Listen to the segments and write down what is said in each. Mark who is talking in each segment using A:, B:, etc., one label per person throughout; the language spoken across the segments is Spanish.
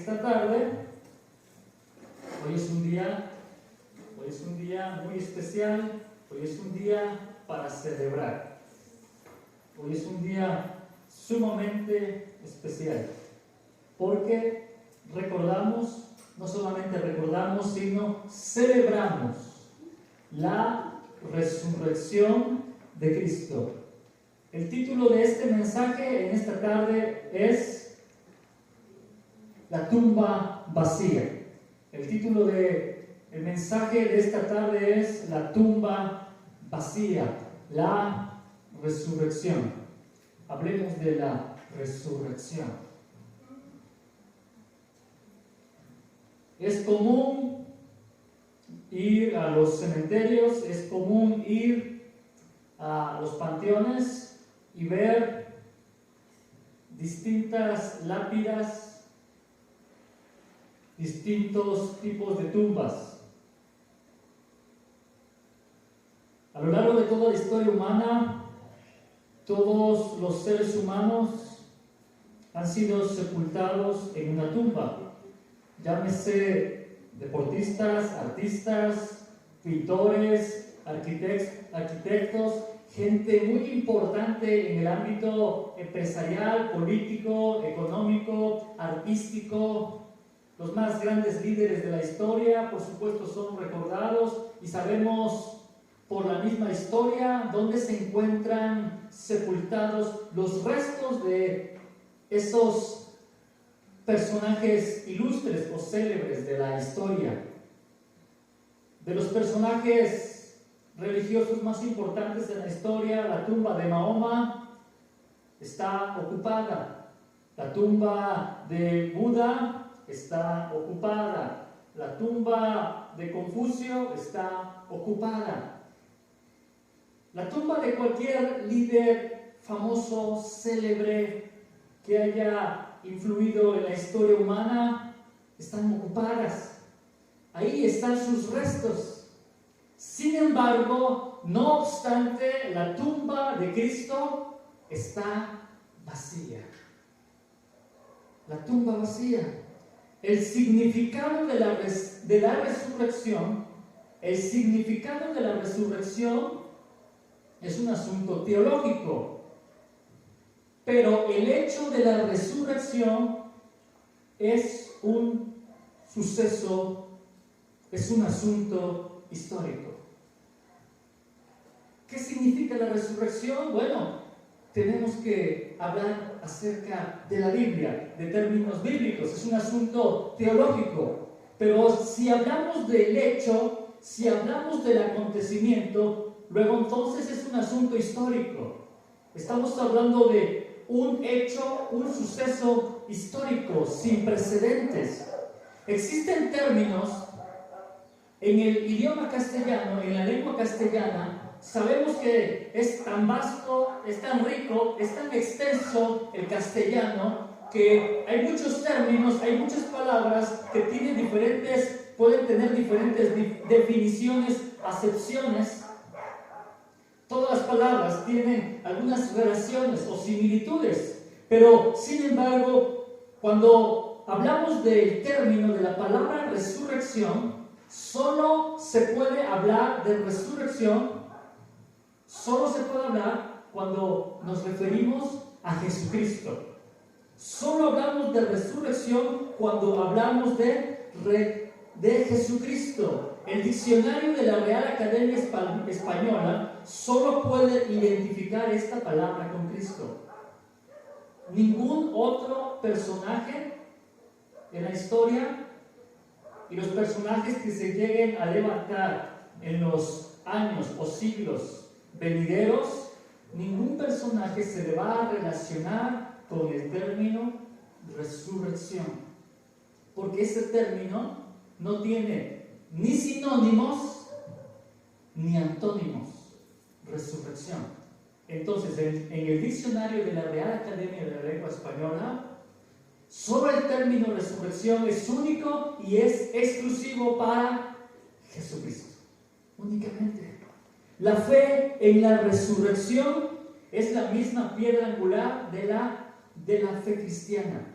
A: esta tarde, hoy es un día muy especial, hoy es un día para celebrar. Hoy es un día sumamente especial, porque recordamos, no solamente recordamos, sino celebramos la resurrección de Cristo. El título de este mensaje en esta tarde es La tumba vacía. El título del mensaje de esta tarde es La tumba vacía, la resurrección. Hablemos de la resurrección. Es común ir a los cementerios, es común ir a los panteones y ver distintas lápidas, distintos tipos de tumbas. A lo largo de toda la historia humana, todos los seres humanos han sido sepultados en una tumba. Llámese deportistas, artistas, pintores, arquitectos, gente muy importante en el ámbito empresarial, político, económico, artístico. Los más grandes líderes de la historia, por supuesto, son recordados y sabemos por la misma historia dónde se encuentran sepultados los restos de esos personajes ilustres o célebres de la historia. De los personajes religiosos más importantes de la historia, la tumba de Mahoma está ocupada, la tumba de Buda está ocupada, la tumba de Confucio está ocupada. La tumba de cualquier líder famoso, célebre, que haya influido en la historia humana, están ocupadas. Ahí están sus restos. Sin embargo, no obstante, la tumba de Cristo está vacía. La tumba vacía. El significado de la resurrección, es un asunto teológico, pero el hecho de la resurrección es un suceso, es un asunto histórico. ¿Qué significa la resurrección? Bueno, tenemos que hablar acerca de la Biblia, de términos bíblicos, es un asunto teológico, pero si hablamos del hecho, si hablamos del acontecimiento, luego entonces es un asunto histórico. Estamos hablando de un hecho, un suceso histórico sin precedentes. Existen términos en el idioma castellano, en la lengua castellana. Sabemos que es tan vasto, es tan rico, es tan extenso el castellano, que hay muchos términos, hay muchas palabras que pueden tener diferentes definiciones, acepciones. Todas las palabras tienen algunas relaciones o similitudes, pero sin embargo, cuando hablamos del término de la palabra resurrección, solo se puede hablar de resurrección, solo se puede hablar cuando nos referimos a Jesucristo. Solo hablamos de resurrección cuando hablamos de Jesucristo. El diccionario de la Real Academia Española solo puede identificar esta palabra con Cristo. Ningún otro personaje en la historia, y los personajes que se lleguen a levantar en los años o siglos venideros, ningún personaje se le va a relacionar con el término resurrección, porque ese término no tiene ni sinónimos ni antónimos. Resurrección. Entonces, en el diccionario de la Real Academia de la Lengua Española, solo el término resurrección es único y es exclusivo para Jesucristo. Únicamente. La fe en la resurrección es la misma piedra angular de la fe cristiana.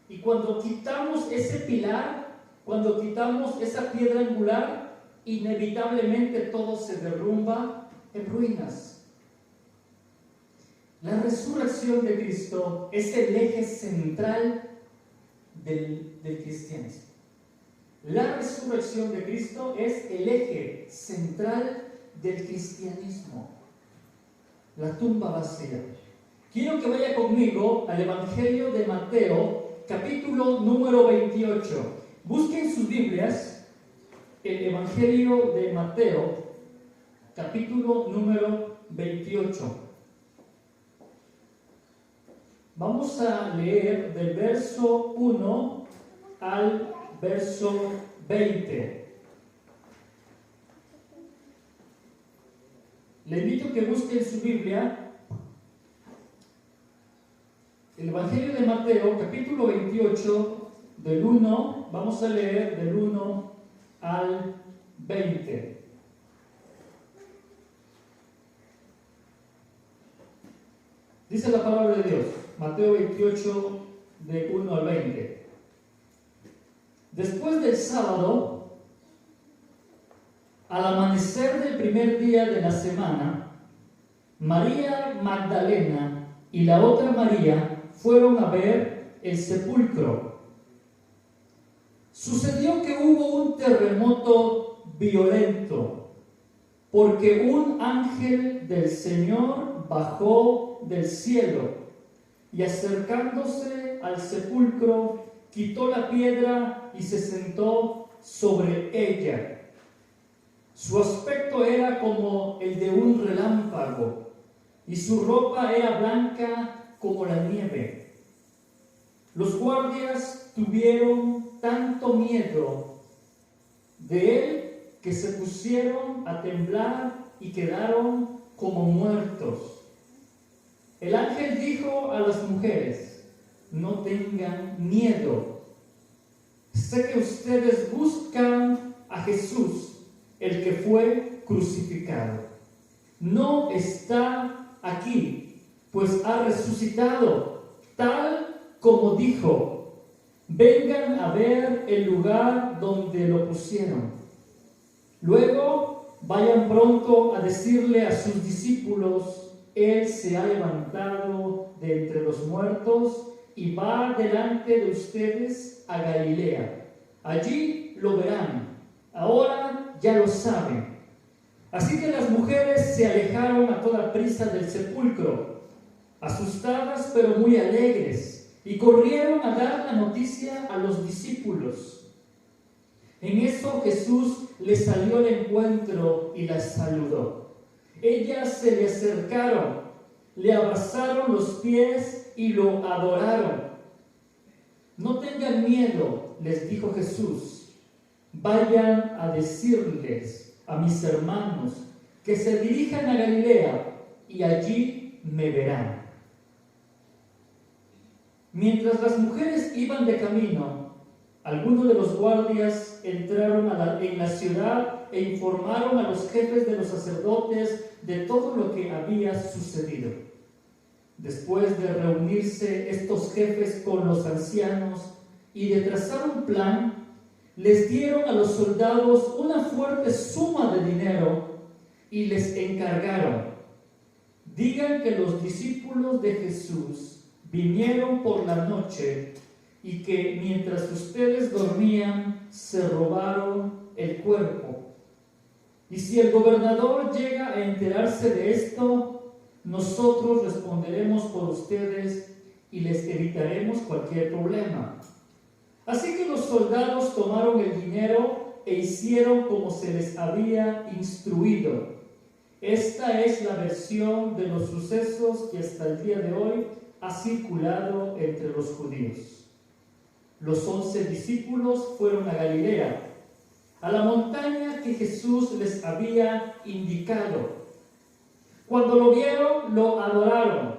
A: Y cuando quitamos ese pilar, cuando quitamos esa piedra angular, inevitablemente todo se derrumba en ruinas. La resurrección de Cristo es el eje central del cristianismo. La resurrección de Cristo es el eje central del cristianismo. La tumba vacía. Quiero que vaya conmigo al Evangelio de Mateo, capítulo número 28. Busquen sus Biblias, el Evangelio de Mateo, capítulo número 28. Vamos a leer del verso 1 al verso 20. Le invito a que busquen su Biblia. El Evangelio de Mateo, capítulo 28, del 1, vamos a leer del 1 al 20. Dice la palabra de Dios, Mateo 28, del 1 al 20. Después del sábado, al amanecer del primer día de la semana, María Magdalena y la otra María fueron a ver el sepulcro. Sucedió que hubo un terremoto violento, porque un ángel del Señor bajó del cielo y acercándose al sepulcro, quitó la piedra y se sentó sobre ella. Su aspecto era como el de un relámpago y su ropa era blanca como la nieve. Los guardias tuvieron tanto miedo de él que se pusieron a temblar y quedaron como muertos. El ángel dijo a las mujeres: no tengan miedo. Sé que ustedes buscan a Jesús, el que fue crucificado. No está aquí, pues ha resucitado, tal como dijo. Vengan a ver el lugar donde lo pusieron. Luego vayan pronto a decirle a sus discípulos: Él se ha levantado de entre los muertos y va delante de ustedes a Galilea. Allí lo verán. Ahora ya lo saben. Así que las mujeres se alejaron a toda prisa del sepulcro, asustadas pero muy alegres, y corrieron a dar la noticia a los discípulos. En eso Jesús les salió al encuentro y las saludó. Ellas se le acercaron, le abrazaron los pies y lo adoraron. No tengan miedo, les dijo Jesús. Vayan a decirles a mis hermanos que se dirijan a Galilea y allí me verán. Mientras las mujeres iban de camino, algunos de los guardias entraron en la ciudad e informaron a los jefes de los sacerdotes de todo lo que había sucedido. Después de reunirse estos jefes con los ancianos y de trazar un plan, les dieron a los soldados una fuerte suma de dinero y les encargaron: digan que los discípulos de Jesús vinieron por la noche y que mientras ustedes dormían se robaron el cuerpo. Y si el gobernador llega a enterarse de esto, nosotros responderemos por ustedes y les evitaremos cualquier problema. Así que los soldados tomaron el dinero e hicieron como se les había instruido. Esta es la versión de los sucesos que hasta el día de hoy ha circulado entre los judíos. Los 11 discípulos fueron a Galilea, a la montaña que Jesús les había indicado. Cuando lo vieron, lo adoraron,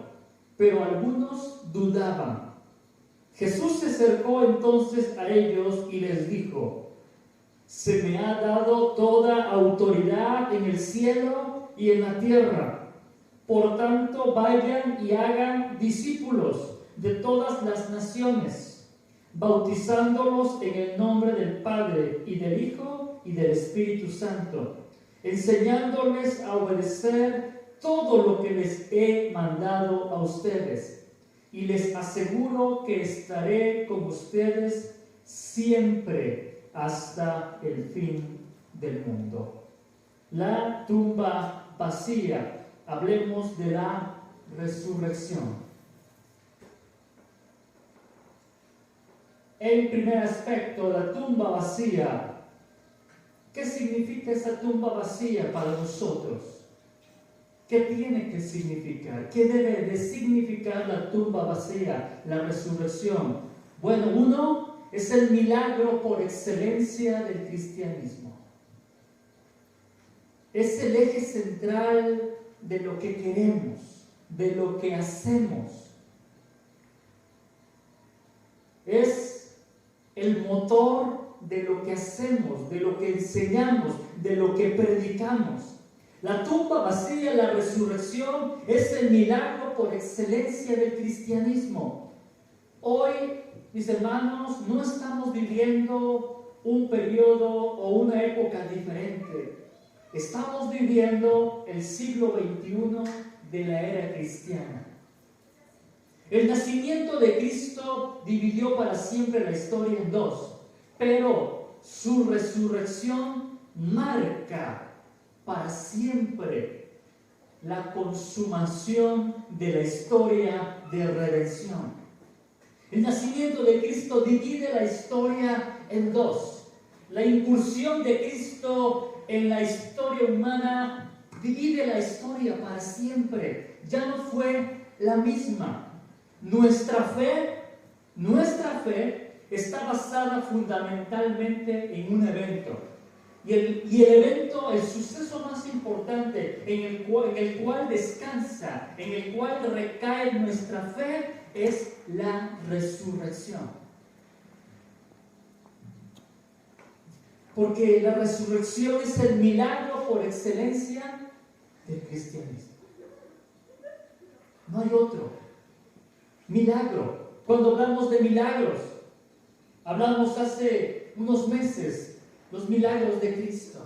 A: pero algunos dudaban. Jesús se acercó entonces a ellos y les dijo: se me ha dado toda autoridad en el cielo y en la tierra. Por tanto, vayan y hagan discípulos de todas las naciones, bautizándolos en el nombre del Padre y del Hijo y del Espíritu Santo, enseñándoles a obedecer todo lo que les he mandado a ustedes. Y les aseguro que estaré con ustedes siempre hasta el fin del mundo. La tumba vacía. Hablemos de la resurrección. El primer aspecto, la tumba vacía. ¿Qué significa esa tumba vacía para nosotros? ¿Qué tiene que significar? ¿Qué debe de significar la tumba vacía, la resurrección? Bueno, uno es el milagro por excelencia del cristianismo. Es el eje central de lo que queremos, de lo que hacemos. Es el motor de lo que hacemos, de lo que enseñamos, de lo que predicamos. La tumba vacía, la resurrección, es el milagro por excelencia del cristianismo. Hoy, mis hermanos, no estamos viviendo un periodo o una época diferente. Estamos viviendo el siglo XXI de la era cristiana. El nacimiento de Cristo dividió para siempre la historia en dos, pero su resurrección marca para siempre la consumación de la historia de redención. El nacimiento de Cristo divide la historia en dos. La incursión de Cristo en la historia humana divide la historia para siempre. Ya no fue la misma. Nuestra fe está basada fundamentalmente en un evento. Y el evento, el suceso más importante en el cual descansa, en el cual recae nuestra fe, es la resurrección. Porque la resurrección es el milagro por excelencia del cristianismo. No hay otro. Milagro. Cuando hablamos de milagros, hablamos hace unos meses los milagros de Cristo,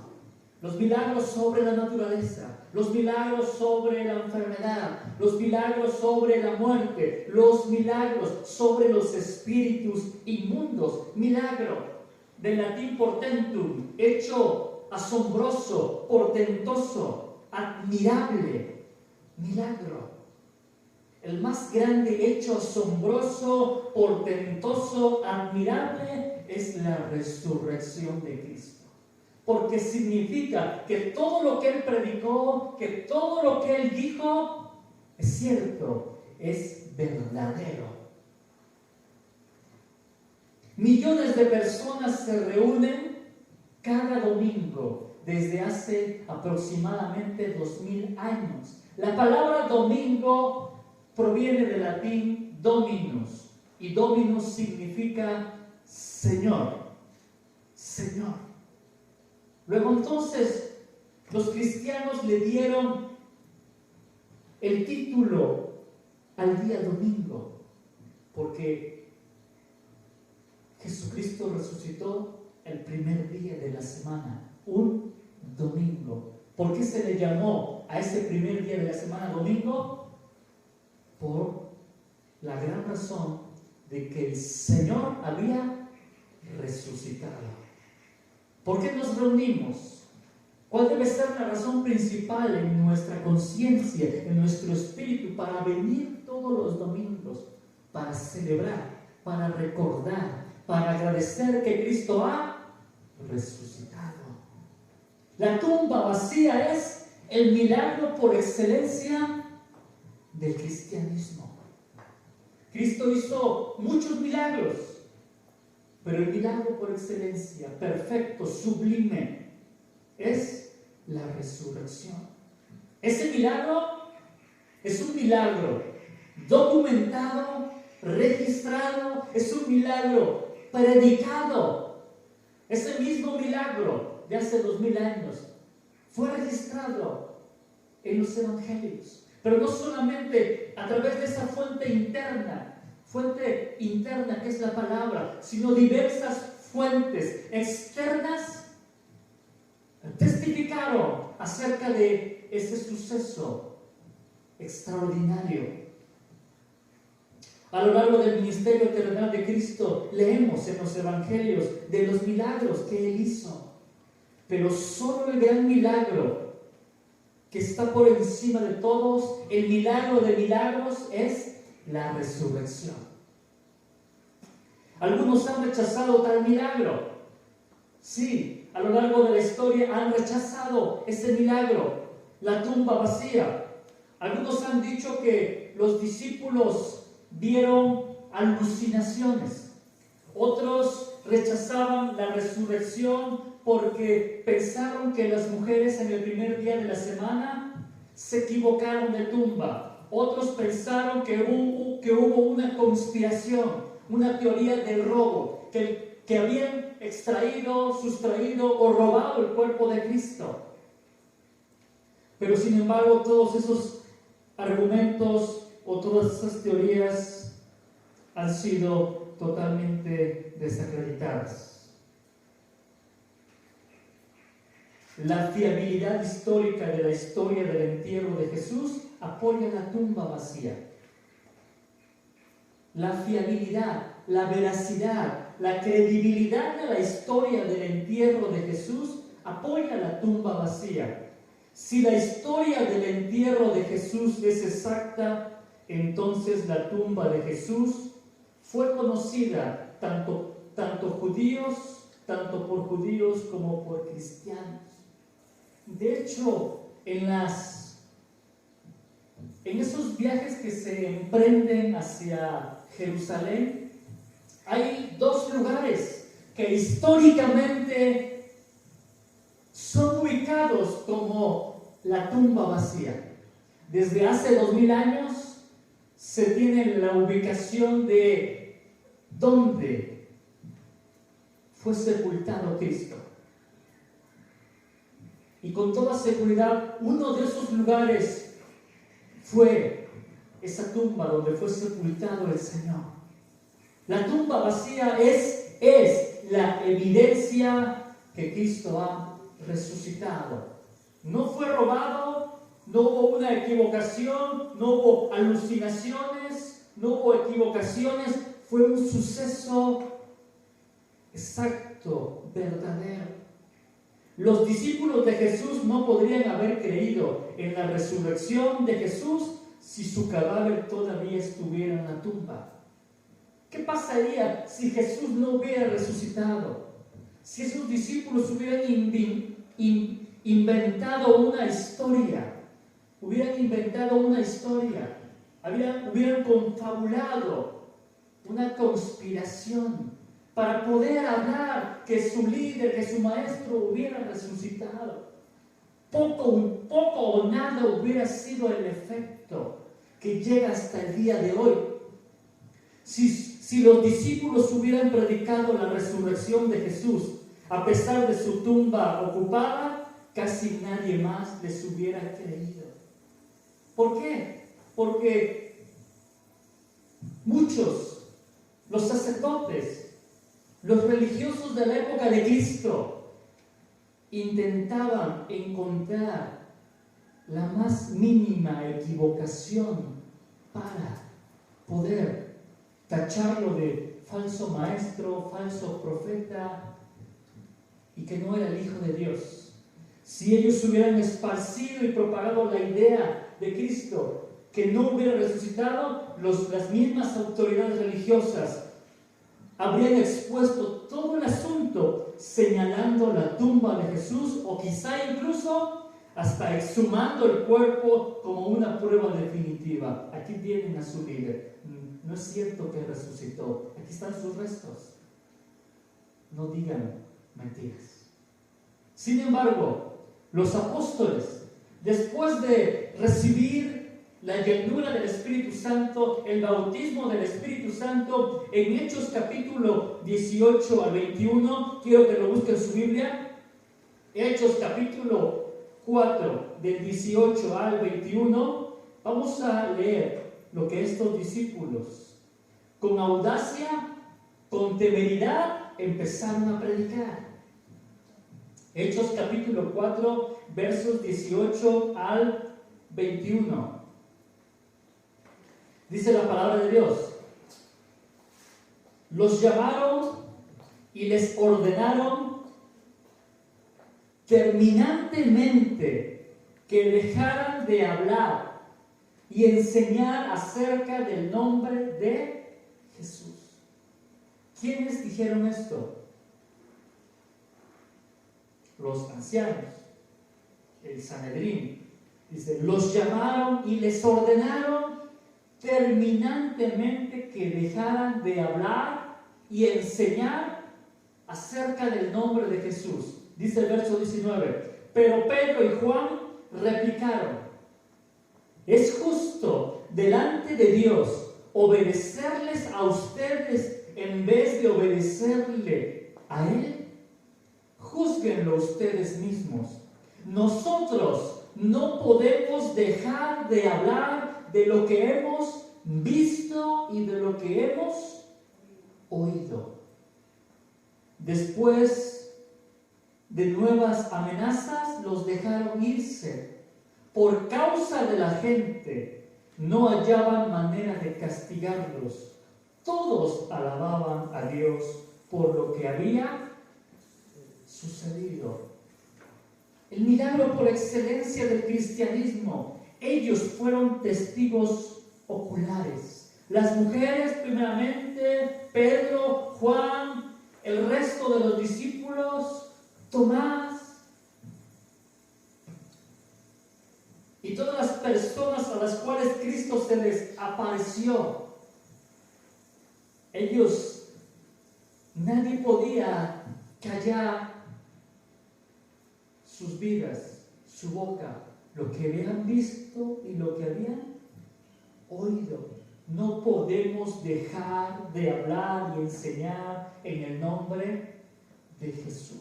A: los milagros sobre la naturaleza, los milagros sobre la enfermedad, los milagros sobre la muerte, los milagros sobre los espíritus inmundos. Milagro, del latín portentum, hecho asombroso, portentoso, admirable. Milagro. El más grande hecho asombroso, portentoso, admirable es la resurrección de Cristo. Porque significa que todo lo que Él predicó, que todo lo que Él dijo, es cierto, es verdadero. Millones de personas se reúnen cada domingo desde hace aproximadamente 2000 años. La palabra domingo proviene del latín dominus, y dominus significa Señor, Señor. Luego entonces los cristianos le dieron el título al día domingo, porque Jesucristo resucitó el primer día de la semana, un domingo. ¿Por qué se le llamó a ese primer día de la semana domingo? Por la gran razón de que el Señor había resucitado. ¿Por qué nos reunimos? ¿Cuál debe ser la razón principal en nuestra conciencia, en nuestro espíritu, para venir todos los domingos, para celebrar, para recordar, para agradecer que Cristo ha resucitado? La tumba vacía es el milagro por excelencia del cristianismo. Cristo hizo muchos milagros, pero el milagro por excelencia, perfecto, sublime, es la resurrección. Ese milagro es un milagro documentado, registrado, es un milagro predicado. Ese mismo milagro de hace 2000 años fue registrado en los evangelios. Pero no solamente a través de esa fuente interna, fuente interna que es la palabra, sino diversas fuentes externas testificaron acerca de ese suceso extraordinario. A lo largo del ministerio terrenal de Cristo leemos en los evangelios de los milagros que Él hizo, pero solo el gran milagro que está por encima de todos, el milagro de milagros, es la resurrección. Algunos han rechazado tal milagro. Sí, a lo largo de la historia han rechazado ese milagro, la tumba vacía. Algunos han dicho que los discípulos vieron alucinaciones. Otros rechazaban la resurrección porque pensaron que las mujeres en el primer día de la semana se equivocaron de tumba. Otros pensaron que hubo una conspiración, una teoría del robo, que habían extraído, sustraído o robado el cuerpo de Cristo. Pero sin embargo, todos esos argumentos o todas esas teorías han sido totalmente desacreditadas. La fiabilidad histórica de la historia del entierro de Jesús apoya la tumba vacía. La fiabilidad, la veracidad, la credibilidad de la historia del entierro de Jesús apoya la tumba vacía. Si la historia del entierro de Jesús es exacta, entonces la tumba de Jesús fue conocida tanto por judíos como por cristianos. De hecho, en esos viajes que se emprenden hacia Jerusalén, hay dos lugares que históricamente son ubicados como la tumba vacía. Desde hace 2000 años se tiene la ubicación de dónde fue sepultado Cristo. Y con toda seguridad, uno de esos lugares fue esa tumba donde fue sepultado el Señor. La tumba vacía es la evidencia que Cristo ha resucitado. No fue robado, no hubo una equivocación, no hubo alucinaciones, no hubo equivocaciones. Fue un suceso exacto, verdadero. Los discípulos de Jesús no podrían haber creído en la resurrección de Jesús si su cadáver todavía estuviera en la tumba. ¿Qué pasaría si Jesús no hubiera resucitado? Si esos discípulos hubieran inventado una historia, hubieran confabulado una conspiración para poder hablar que su líder, que su maestro hubiera resucitado. Poco o nada hubiera sido el efecto que llega hasta el día de hoy. Si los discípulos hubieran predicado la resurrección de Jesús, a pesar de su tumba ocupada, casi nadie más les hubiera creído. ¿Por qué? Porque muchos, los sacerdotes, los religiosos de la época de Cristo, intentaban encontrar la más mínima equivocación para poder tacharlo de falso maestro, falso profeta y que no era el Hijo de Dios. Si ellos hubieran esparcido y propagado la idea de Cristo que no hubiera resucitado, las mismas autoridades religiosas habrían expuesto todo el asunto señalando la tumba de Jesús o quizá incluso hasta exhumando el cuerpo como una prueba definitiva. Aquí tienen a su líder. No es cierto que resucitó. Aquí están sus restos. No digan mentiras. Sin embargo, los apóstoles, después de recibir la llenura del Espíritu Santo, el bautismo del Espíritu Santo, en Hechos capítulo 18 al 21, quiero que lo busquen en su Biblia. Hechos capítulo 4, del 18 al 21, vamos a leer lo que estos discípulos con audacia, con temeridad, empezaron a predicar. Hechos capítulo 4, versos 18 al 21. Dice la palabra de Dios: los llamaron y les ordenaron terminantemente que dejaran de hablar y enseñar acerca del nombre de Jesús. ¿Quiénes dijeron esto? Los ancianos, el Sanedrín. Dice, los llamaron y les ordenaron terminantemente que dejaran de hablar y enseñar acerca del nombre de Jesús. Dice el verso 19, pero Pedro y Juan replicaron: es justo delante de Dios obedecerles a ustedes en vez de obedecerle a Él. Júzguenlo ustedes mismos. Nosotros no podemos dejar de hablar de lo que hemos visto y de lo que hemos oído. Después de nuevas amenazas, los dejaron irse. Por causa de la gente, no hallaban manera de castigarlos. Todos alababan a Dios por lo que había sucedido. El milagro por excelencia del cristianismo. Ellos fueron testigos oculares. Las mujeres primeramente, Pedro, Juan, el resto de los discípulos, Tomás y todas las personas a las cuales Cristo se les apareció. Ellos, nadie podía callar sus vidas, su boca, lo que habían visto y lo que habían oído. No podemos dejar de hablar y enseñar en el nombre de Jesús.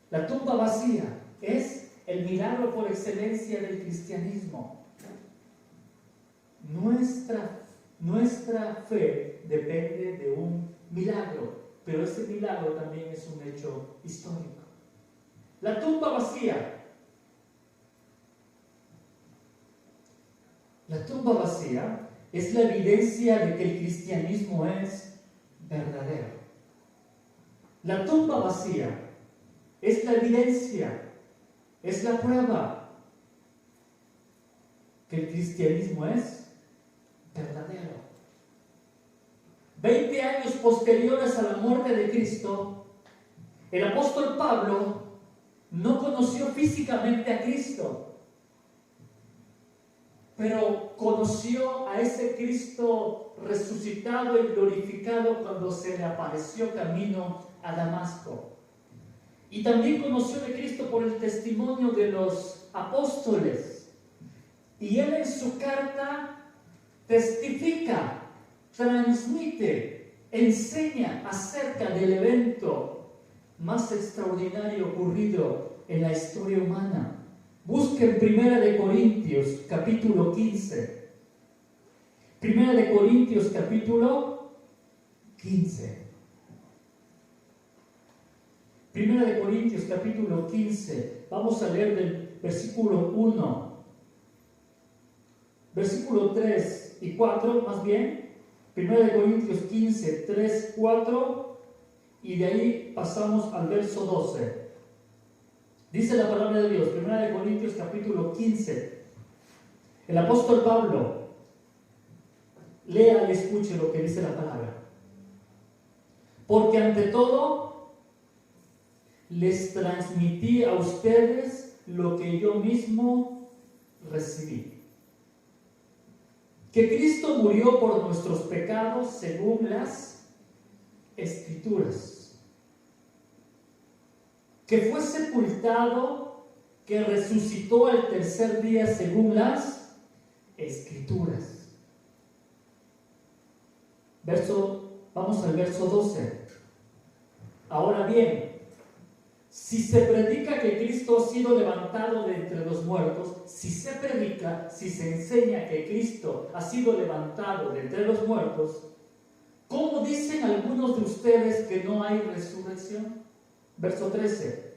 A: La tumba vacía es el milagro por excelencia del cristianismo. Nuestra fe depende de un milagro, pero ese milagro también es un hecho histórico. La tumba vacía. La tumba vacía es la evidencia de que el cristianismo es verdadero. La tumba vacía es la evidencia, es la prueba que el cristianismo es verdadero. 20 años posteriores a la muerte de Cristo, el apóstol Pablo no conoció físicamente a Cristo, pero conoció a ese Cristo resucitado y glorificado cuando se le apareció camino a Damasco. Y también conoció de Cristo por el testimonio de los apóstoles. Y él en su carta testifica, transmite, enseña acerca del evento más extraordinario ocurrido en la historia humana. Busquen 1 Corintios capítulo 15. 1 Corintios capítulo 15. 1 Corintios capítulo 15. Vamos a leer del versículo 1. Versículo 3 y 4 más bien. 1 Corintios 15, 3, 4. Y de ahí pasamos al verso 12. Dice la palabra de Dios, 1 Corintios capítulo 15. El apóstol Pablo, lea y escuche lo que dice la palabra. Porque ante todo, les transmití a ustedes lo que yo mismo recibí. Que Cristo murió por nuestros pecados según las Escrituras. Que fue sepultado, que resucitó al tercer día según las Escrituras. Vamos al verso 12. Ahora bien, si se predica que Cristo ha sido levantado de entre los muertos, si se enseña que Cristo ha sido levantado de entre los muertos, ¿Cómo dicen algunos de ustedes que no hay resurrección? Verso 13.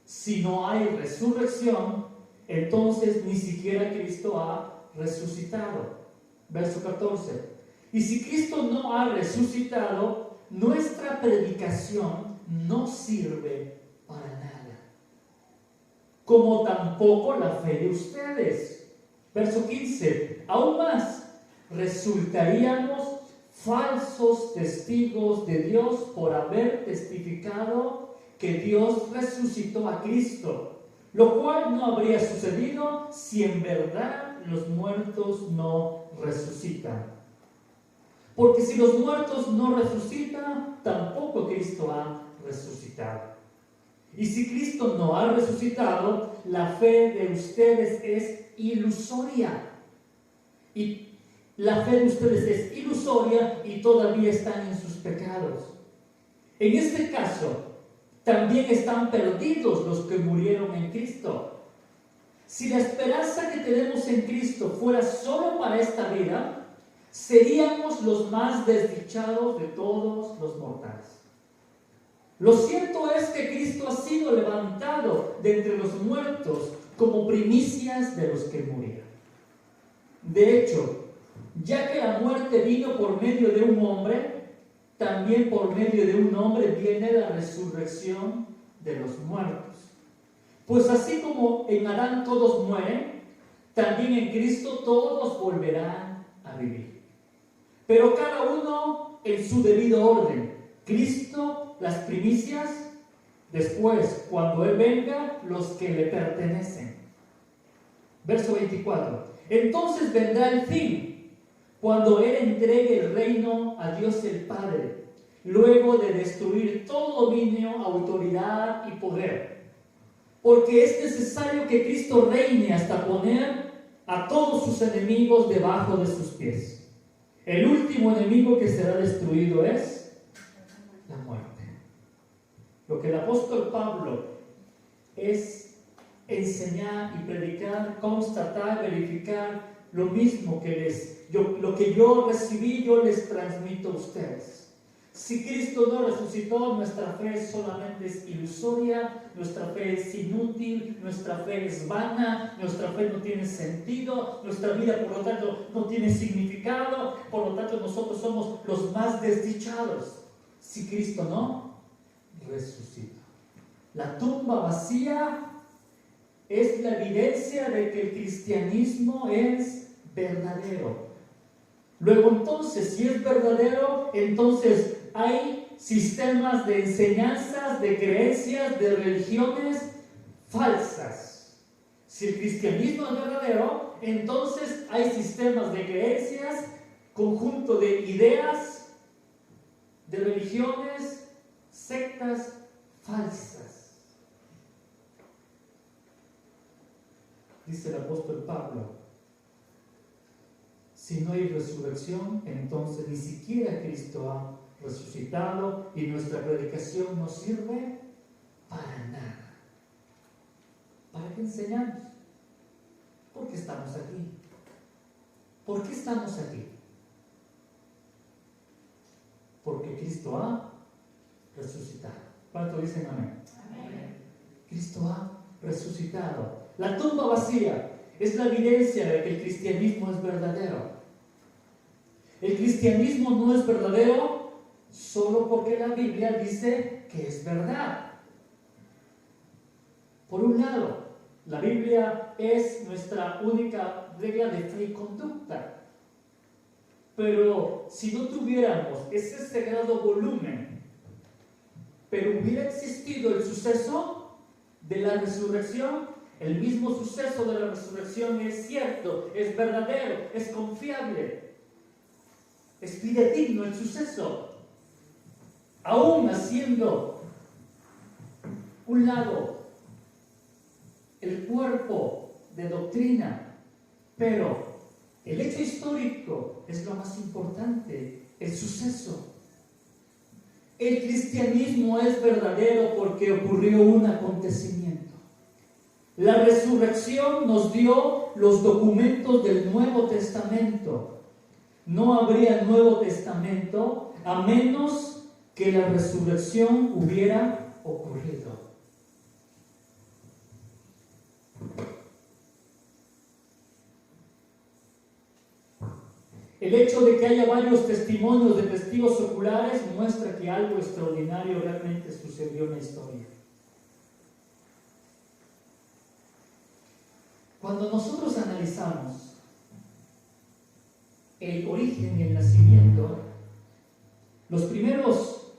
A: Si no hay resurrección, entonces ni siquiera Cristo ha resucitado. Verso 14. Y si Cristo no ha resucitado, nuestra predicación no sirve para nada, como tampoco la fe de ustedes. Verso 15. Aún más, resultaríamos falsos testigos de Dios por haber testificado que Dios resucitó a Cristo, lo cual no habría sucedido si en verdad los muertos no resucitan. Porque si los muertos no resucitan, tampoco Cristo ha resucitado. Y si Cristo no ha resucitado, la fe de ustedes es ilusoria. Y la fe de ustedes es ilusoria y todavía están en sus pecados. En este caso, también están perdidos los que murieron en Cristo. Si la esperanza que tenemos en Cristo fuera solo para esta vida, seríamos los más desdichados de todos los mortales. Lo cierto es que Cristo ha sido levantado de entre los muertos como primicias de los que murieron. De hecho, ya que la muerte vino por medio de un hombre, también por medio de un hombre viene la resurrección de los muertos. Pues así como en Adán todos mueren, también en Cristo todos volverán a vivir. Pero cada uno en su debido orden. Cristo, las primicias, después, cuando Él venga, los que le pertenecen. Verso 24. Entonces vendrá el fin, cuando Él entregue el reino a Dios el Padre, luego de destruir todo dominio, autoridad y poder. Porque es necesario que Cristo reine hasta poner a todos sus enemigos debajo de sus pies. El último enemigo que será destruido es la muerte. Lo que el apóstol Pablo es enseñar y predicar, constatar, verificar, lo mismo que lo que yo recibí, yo les transmito a ustedes. Si Cristo no resucitó, nuestra fe solamente es ilusoria, nuestra fe es inútil, nuestra fe es vana, nuestra fe no tiene sentido, nuestra vida por lo tanto no tiene significado, por lo tanto nosotros somos los más desdichados. Si Cristo no resucita. La tumba vacía es la evidencia de que el cristianismo es verdadero. Luego entonces, si es verdadero, entonces hay sistemas de enseñanzas, de creencias, de religiones falsas. Si el cristianismo es verdadero, entonces hay sistemas de creencias, conjunto de ideas, de religiones, sectas falsas. Dice el apóstol Pablo, si no hay resurrección, entonces ni siquiera Cristo ha resucitado y nuestra predicación no sirve para nada. ¿Para qué enseñamos? ¿Por qué estamos aquí? ¿Por qué estamos aquí? Porque Cristo ha resucitado. ¿Cuánto dicen amén? Amén. Cristo ha resucitado. La tumba vacía es la evidencia de que el cristianismo es verdadero. El cristianismo no es verdadero solo porque la Biblia dice que es verdad. Por un lado, la Biblia es nuestra única regla de fe y conducta. Pero si no tuviéramos ese sagrado volumen, pero hubiera existido el suceso de la resurrección, el mismo suceso de la resurrección es cierto, es verdadero, es confiable, es fidedigno el suceso. Aún haciendo un lado el cuerpo de doctrina, pero el hecho histórico es lo más importante, el suceso. El cristianismo es verdadero porque ocurrió un acontecimiento. La resurrección nos dio los documentos del Nuevo Testamento. No habría Nuevo Testamento a menos que la resurrección hubiera ocurrido. El hecho de que haya varios testimonios de testigos oculares muestra que algo extraordinario realmente sucedió en la historia. Cuando nosotros analizamos el origen y el nacimiento, los primeros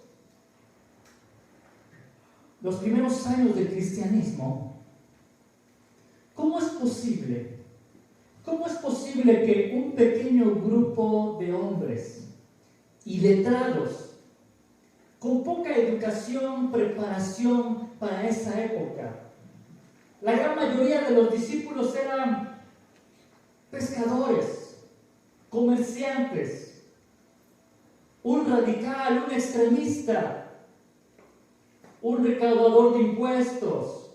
A: años del cristianismo, ¿cómo es posible que un pequeño grupo de hombres iletrados, con poca educación, preparación para esa época, la gran mayoría de los discípulos eran pescadores, comerciantes, un radical, un extremista, un recaudador de impuestos?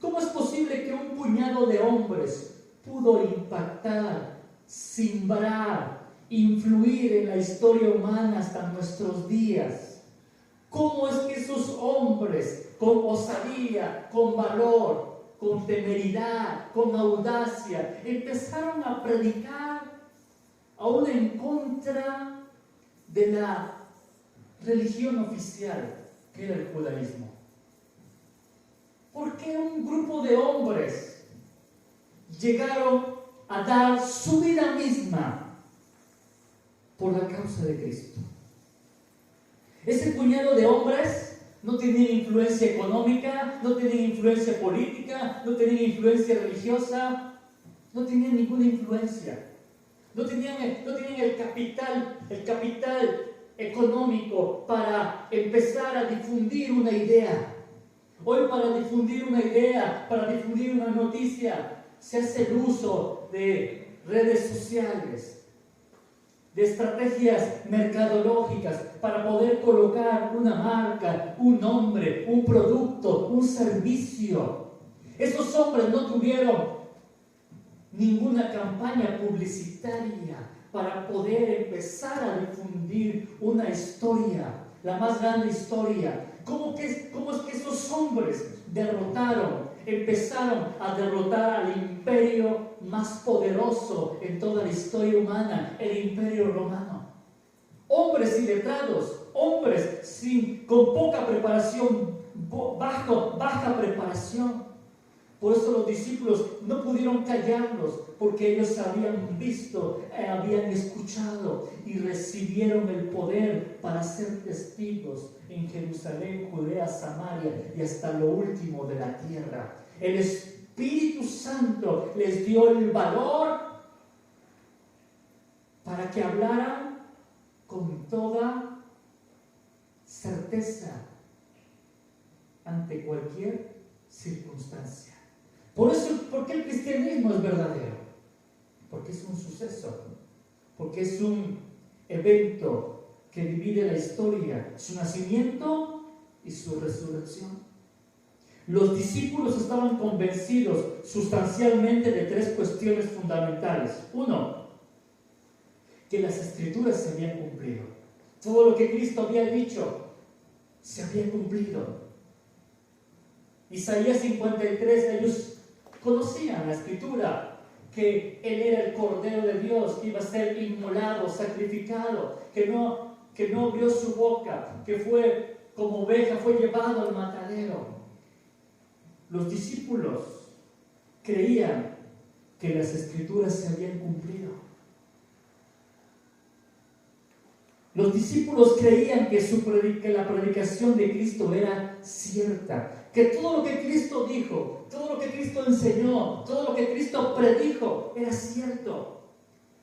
A: ¿Cómo es posible que un puñado de hombres pudo impactar, simbrar, influir en la historia humana hasta nuestros días? ¿Cómo es que esos hombres, con osadía, con valor, con temeridad, con audacia, empezaron a predicar aún en contra de la religión oficial, que era el judaísmo? ¿Por qué un grupo de hombres llegaron a dar su vida misma por la causa de Cristo? Ese puñado de hombres no tenían influencia económica, no tenían influencia política, no tenían influencia religiosa, no tenían ninguna influencia. No tenían el capital económico para empezar a difundir una idea. Hoy, para difundir una idea, para difundir una noticia, se hace el uso de redes sociales, de estrategias mercadológicas para poder colocar una marca, un nombre, un producto, un servicio. Esos hombres no tuvieron ninguna campaña publicitaria para poder empezar a difundir una historia, la más grande historia. ¿Cómo es que esos hombres empezaron a derrotar al imperio más poderoso en toda la historia humana, el imperio romano? Hombres iletrados, hombres con poca preparación, baja preparación. Por eso los discípulos no pudieron callarlos, porque ellos habían visto, habían escuchado y recibieron el poder para ser testigos en Jerusalén, Judea, Samaria y hasta lo último de la tierra. El Espíritu Santo les dio el valor para que hablaran con toda certeza ante cualquier circunstancia. ¿Por qué el cristianismo es verdadero? Porque es un suceso, porque es un evento que divide la historia, su nacimiento y su resurrección. Los discípulos estaban convencidos sustancialmente de tres cuestiones fundamentales. Uno, que las Escrituras se habían cumplido. Todo lo que Cristo había dicho se había cumplido. Isaías 53, ellos conocían la Escritura, que Él era el Cordero de Dios, que iba a ser inmolado, sacrificado, que no abrió su boca, que fue como oveja, fue llevado al matadero. Los discípulos creían que las Escrituras se habían cumplido. Los discípulos creían que la predicación de Cristo era cierta, que todo lo que Cristo dijo, todo lo que Cristo enseñó, todo lo que Cristo predijo era cierto.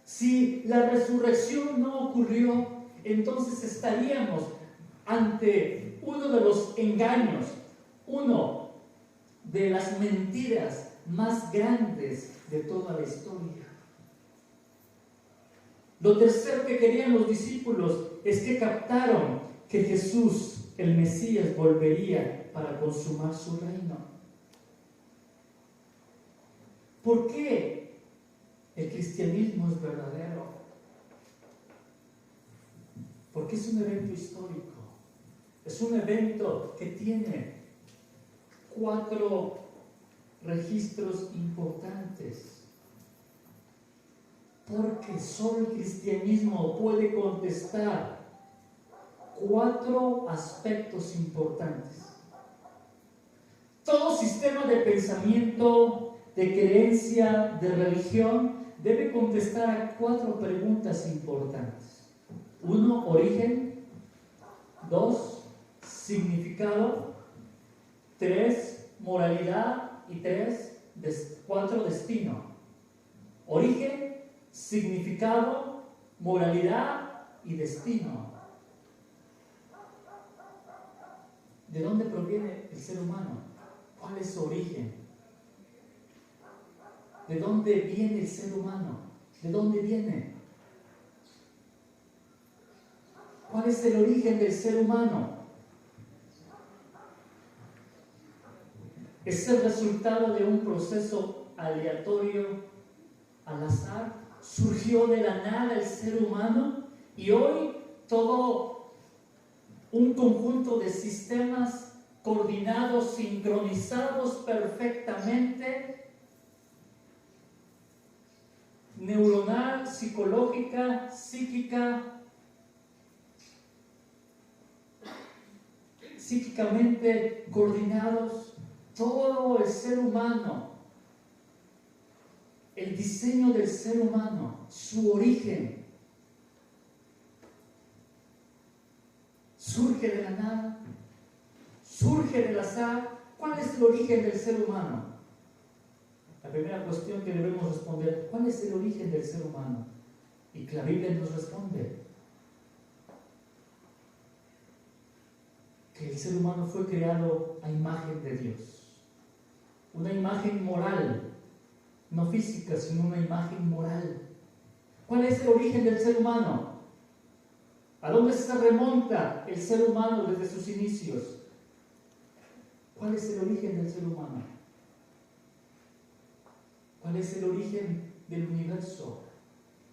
A: Si la resurrección no ocurrió, entonces estaríamos ante uno de los engaños, uno de las mentiras más grandes de toda la historia. Lo tercero que querían los discípulos es que captaron que Jesús, el Mesías, volvería para consumar su reino. ¿Por qué el cristianismo es verdadero? porque es un evento histórico. Es un evento que tiene 4 registros importantes. Porque solo el cristianismo puede contestar 4 aspectos importantes. Todo sistema de pensamiento, de creencia, de religión, debe contestar a 4 preguntas importantes. 1, origen. 2, significado. 3, moralidad. Y 4, destino. Origen, significado, moralidad y destino. ¿De dónde proviene el ser humano? ¿Cuál es su origen? ¿De dónde viene el ser humano? ¿De dónde viene? ¿Cuál es el origen del ser humano? ¿Es el resultado de un proceso aleatorio, al azar? ¿Surgió de la nada el ser humano? Y hoy todo un conjunto de sistemas coordinados, sincronizados perfectamente, neuronal, psicológica, psíquicamente coordinados, todo el ser humano, el diseño del ser humano, su origen, surge de la nada, surge del azar. ¿Cuál es el origen del ser humano? La primera cuestión que debemos responder: ¿cuál es el origen del ser humano? Y que la Biblia nos responde que el ser humano fue creado a imagen de Dios, una imagen moral, no física, sino una imagen moral. ¿Cuál es el origen del ser humano? ¿A dónde se remonta el ser humano desde sus inicios? ¿Cuál es el origen del ser humano? ¿Cuál es el origen del universo?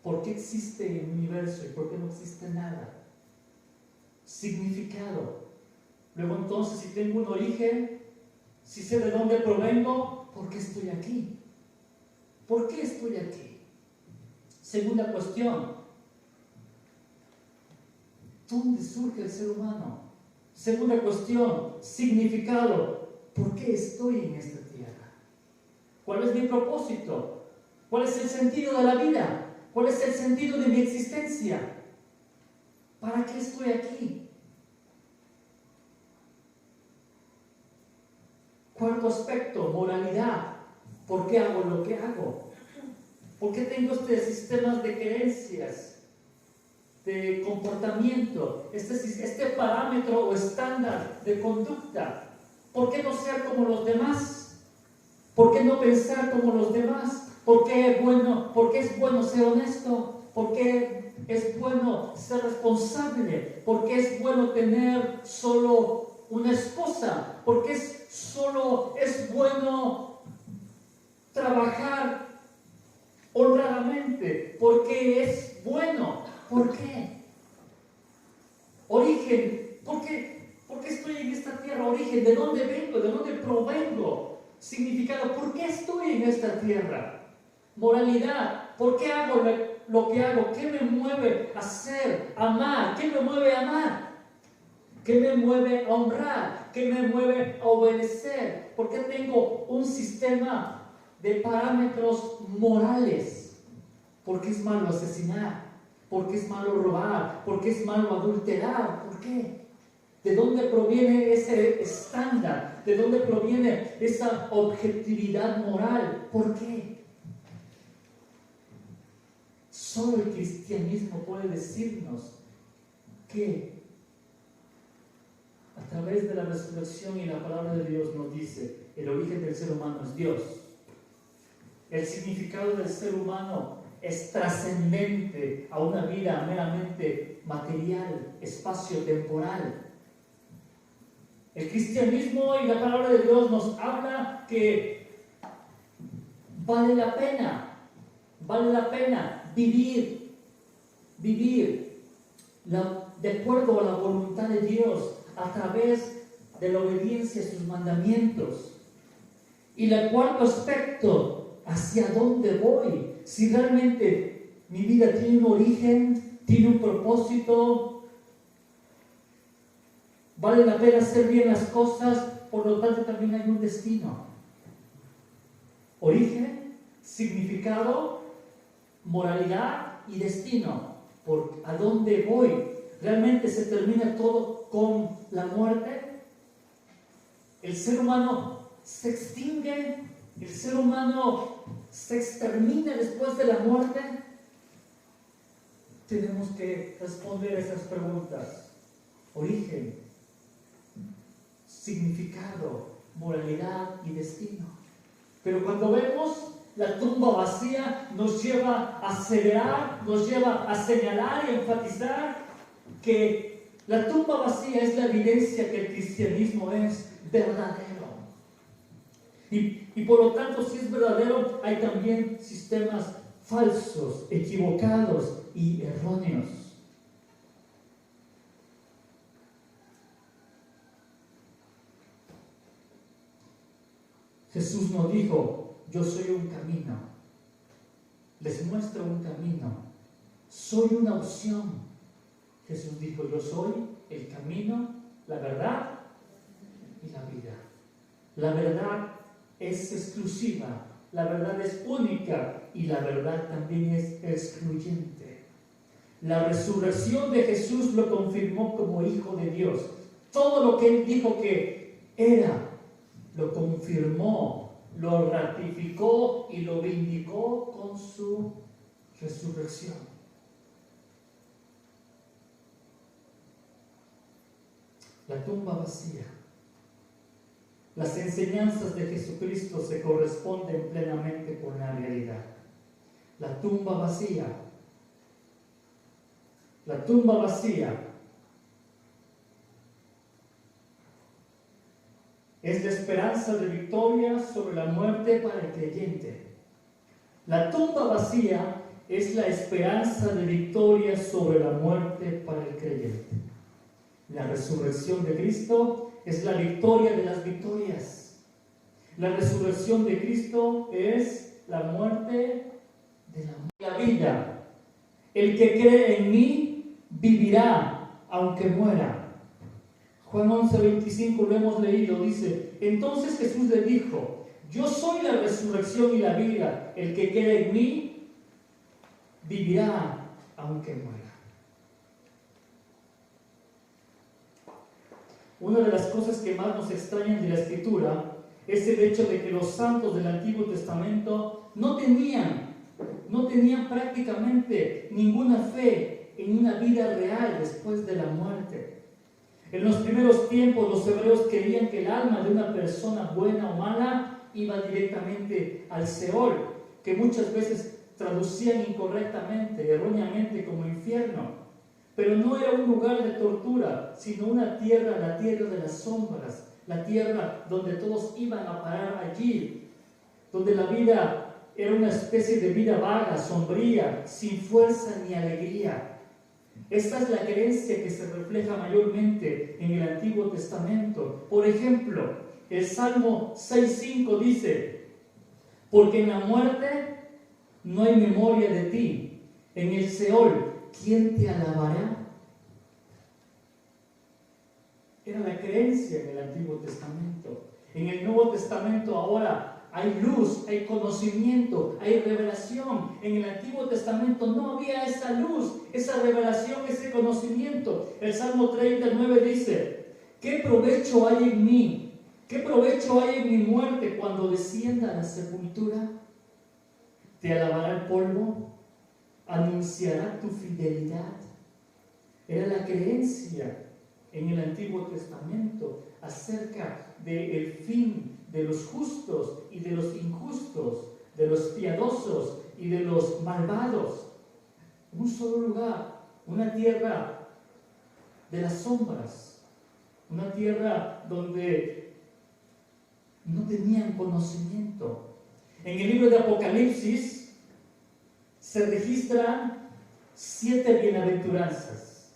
A: ¿Por qué existe el universo y por qué no existe nada? Significado. Luego entonces, si tengo un origen, si sé de dónde provengo, ¿por qué estoy aquí? ¿Por qué estoy aquí? Segunda cuestión: ¿dónde surge el ser humano? Segunda cuestión: significado. ¿Por qué estoy en esta tierra? ¿Cuál es mi propósito? ¿Cuál es el sentido de la vida? ¿Cuál es el sentido de mi existencia? ¿Para qué estoy aquí? Cuarto aspecto: moralidad. ¿Por qué hago lo que hago? ¿Por qué tengo estos sistemas de creencias, de comportamiento, este parámetro o estándar de conducta? ¿Por qué no ser como los demás? ¿Por qué no pensar como los demás? ¿Por qué es bueno ser honesto? ¿Por qué es bueno ser responsable? ¿Por qué es bueno tener solo una esposa? ¿Por qué es bueno trabajar honradamente? ¿Por qué es bueno? ¿Por qué? Origen. ¿Por qué estoy en esta tierra? Origen. ¿De dónde vengo? ¿De dónde provengo? Significado. ¿Por qué estoy en esta tierra? Moralidad. ¿Por qué hago lo que hago? ¿Qué me mueve a hacer? Amar. ¿Qué me mueve a amar? ¿Qué me mueve a honrar? ¿Qué me mueve a obedecer? ¿Por qué tengo un sistema de parámetros morales? ¿Por qué es malo asesinar? ¿Por qué es malo robar? ¿Por qué es malo adulterar? ¿Por qué? ¿De dónde proviene ese estándar? ¿De dónde proviene esa objetividad moral? ¿Por qué? Solo el cristianismo puede decirnos que a través de la resurrección y la palabra de Dios nos dice: el origen del ser humano es Dios. El significado del ser humano es trascendente a una vida meramente material, espacio-temporal. El cristianismo y la palabra de Dios nos habla que vale la pena vivir de acuerdo a la voluntad de Dios, a través de la obediencia a sus mandamientos. Y el cuarto aspecto, ¿hacia dónde voy? Si realmente mi vida tiene un origen, tiene un propósito, vale la pena hacer bien las cosas, por lo tanto también hay un destino. Origen, significado, moralidad y destino. ¿Por a dónde voy? ¿Realmente se termina todo con la muerte? ¿El ser humano se extingue? ¿El ser humano se extermina después de la muerte? Tenemos que responder esas preguntas. Origen, significado, moralidad y destino. Pero cuando vemos la tumba vacía, nos lleva a acelerar, nos lleva a señalar y enfatizar que la tumba vacía es la evidencia que el cristianismo es verdadero. Y por lo tanto, si es verdadero, hay también sistemas falsos, equivocados y erróneos. Jesús nos dijo: yo soy un camino. Les muestro un camino. Soy una opción. Jesús dijo: yo soy el camino, la verdad y la vida. La verdad es exclusiva, la verdad es única y la verdad también es excluyente. La resurrección de Jesús lo confirmó como Hijo de Dios. Todo lo que Él dijo que era, lo confirmó, lo ratificó y lo vindicó con su resurrección. La tumba vacía. Las enseñanzas de Jesucristo se corresponden plenamente con la realidad. La tumba vacía. La tumba vacía es la esperanza de victoria sobre la muerte para el creyente. La tumba vacía es la esperanza de victoria sobre la muerte para el creyente. La resurrección de Cristo es la victoria de las victorias. La resurrección de Cristo es la muerte de la vida. El que cree en mí vivirá aunque muera. Juan 11:25 lo hemos leído, dice: entonces Jesús le dijo: yo soy la resurrección y la vida. El que cree en mí vivirá aunque muera. Una de las cosas que más nos extrañan de la Escritura es el hecho de que los santos del Antiguo Testamento no tenían prácticamente ninguna fe en una vida real después de la muerte. En los primeros tiempos los hebreos creían que el alma de una persona buena o mala iba directamente al Seol, que muchas veces traducían incorrectamente, erróneamente, como infierno. Pero no era un lugar de tortura, sino una tierra, la tierra de las sombras, la tierra donde todos iban a parar allí, donde la vida era una especie de vida vaga, sombría, sin fuerza ni alegría. Esta es la creencia que se refleja mayormente en el Antiguo Testamento. Por ejemplo, el Salmo 6:5 dice: porque en la muerte no hay memoria de ti, en el Seol, ¿quién te alabará? Era la creencia en el Antiguo Testamento. En el Nuevo Testamento ahora hay luz, hay conocimiento, hay revelación. En el Antiguo Testamento no había esa luz, esa revelación, ese conocimiento. El Salmo 39 dice: ¿qué provecho hay en mí? ¿Qué provecho hay en mi muerte cuando descienda a la sepultura? ¿Te alabará el polvo? ¿Anunciará tu fidelidad? Era la creencia en el Antiguo Testamento acerca del fin de los justos y de los injustos, de los piadosos y de los malvados. Un solo lugar, una tierra de las sombras, una tierra donde no tenían conocimiento. En el libro de Apocalipsis se registran 7 bienaventuranzas.